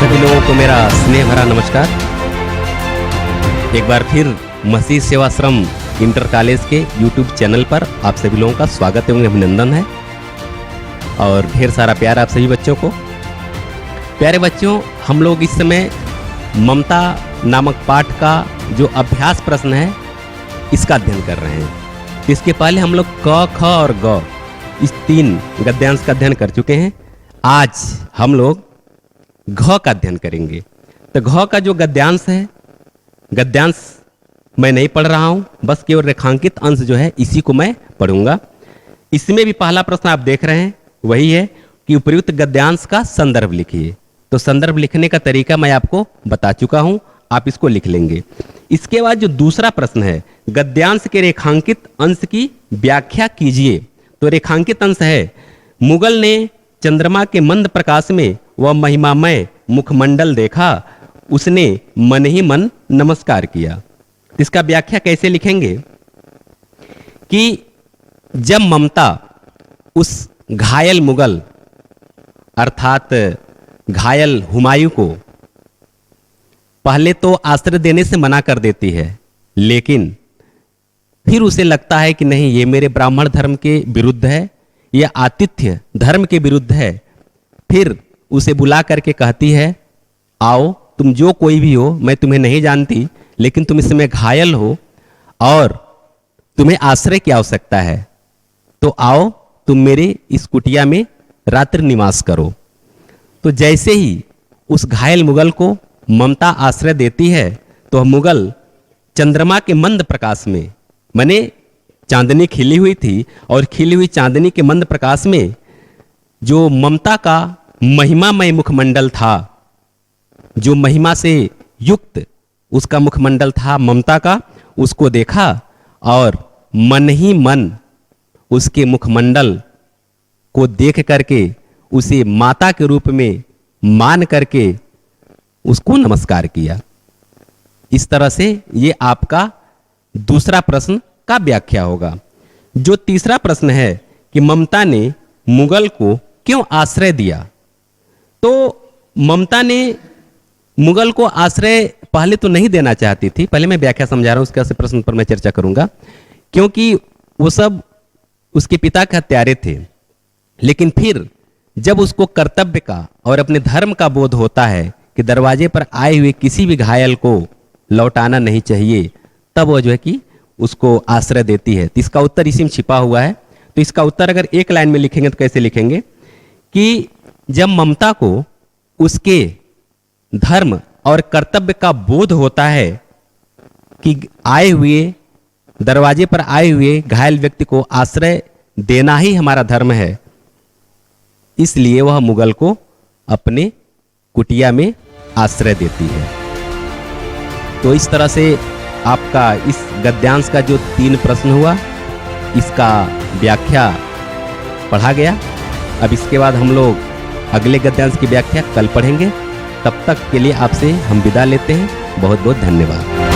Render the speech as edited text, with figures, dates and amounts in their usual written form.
सभी लोगों को मेरा स्नेह भरा नमस्कार। एक बार फिर मसीह सेवाश्रम इंटर कॉलेज के यूट्यूब चैनल पर आप सभी लोगों का स्वागत एवं अभिनंदन है और ढेर सारा प्यार आप सभी बच्चों को। प्यारे बच्चों, हम लोग इस समय ममता नामक पाठ का जो अभ्यास प्रश्न है इसका अध्ययन कर रहे हैं। इसके पहले हम लोग क, ख और ग इस 3 गद्यांश का अध्ययन कर चुके हैं। आज हम लोग घ का अध्ययन करेंगे। तो घ का जो गद्यांश है, गद्यांश मैं नहीं पढ़ रहा हूं, बस केवल रेखांकित अंश जो है इसी को मैं पढ़ूंगा। इसमें भी पहला प्रश्न आप देख रहे हैं वही है कि उपयुक्त गद्यांश का संदर्भ लिखिए। तो संदर्भ लिखने का तरीका मैं आपको बता चुका हूं, आप इसको लिख लेंगे। इसके बाद जो दूसरा प्रश्न है, गद्यांश के रेखांकित अंश की व्याख्या कीजिए। तो रेखांकित अंश है, मुगल ने चंद्रमा के मंद प्रकाश में वह महिमामय मुखमंडल देखा, उसने मन ही मन नमस्कार किया। इसका व्याख्या कैसे लिखेंगे कि जब ममता उस घायल मुगल अर्थात घायल हुमायूं को पहले तो आश्रय देने से मना कर देती है, लेकिन फिर उसे लगता है कि नहीं, ये मेरे ब्राह्मण धर्म के विरुद्ध है, यह आतिथ्य धर्म के विरुद्ध है। फिर उसे बुला करके कहती है, आओ, तुम जो कोई भी हो, मैं तुम्हें नहीं जानती, लेकिन तुम इस समय घायल हो और तुम्हें आश्रय की आवश्यकता है, तो आओ तुम मेरे इस कुटिया में रात्रि निवास करो। तो जैसे ही उस घायल मुगल को ममता आश्रय देती है, तो मुगल चंद्रमा के मंद प्रकाश में, माने चांदनी खिली हुई थी और खिली हुई चांदनी के मंद प्रकाश में जो ममता का महिमामय मुखमंडल था, जो महिमा से युक्त उसका मुखमंडल था ममता का, उसको देखा और मन ही मन उसके मुखमंडल को देख करके उसे माता के रूप में मान करके उसको नमस्कार किया। इस तरह से ये आपका दूसरा प्रश्न का व्याख्या होगा। जो तीसरा प्रश्न है कि ममता ने मुगल को क्यों आश्रय दिया, तो ममता ने मुगल को आश्रय पहले तो नहीं देना चाहती थी। पहले मैं व्याख्या समझा रहा हूं, उसके प्रश्न पर मैं चर्चा करूंगा, क्योंकि वो सब उसके पिता के हत्यारे थे। लेकिन फिर जब उसको कर्तव्य का और अपने धर्म का बोध होता है कि दरवाजे पर आए हुए किसी भी घायल को लौटाना नहीं चाहिए, तब वो जो है कि उसको आश्रय देती है। तो इसका उत्तर इसी में छिपा हुआ है। तो इसका उत्तर अगर एक लाइन में लिखेंगे तो कैसे लिखेंगे कि जब ममता को उसके धर्म और कर्तव्य का बोध होता है कि आए हुए दरवाजे पर आए हुए घायल व्यक्ति को आश्रय देना ही हमारा धर्म है, इसलिए वह मुगल को अपने कुटिया में आश्रय देती है। तो इस तरह से आपका इस गद्यांश का जो 3 प्रश्न हुआ, इसका व्याख्या पढ़ा गया। अब इसके बाद हम लोग अगले गद्यांश की व्याख्या कल पढ़ेंगे। तब तक के लिए आपसे हम विदा लेते हैं। बहुत बहुत धन्यवाद।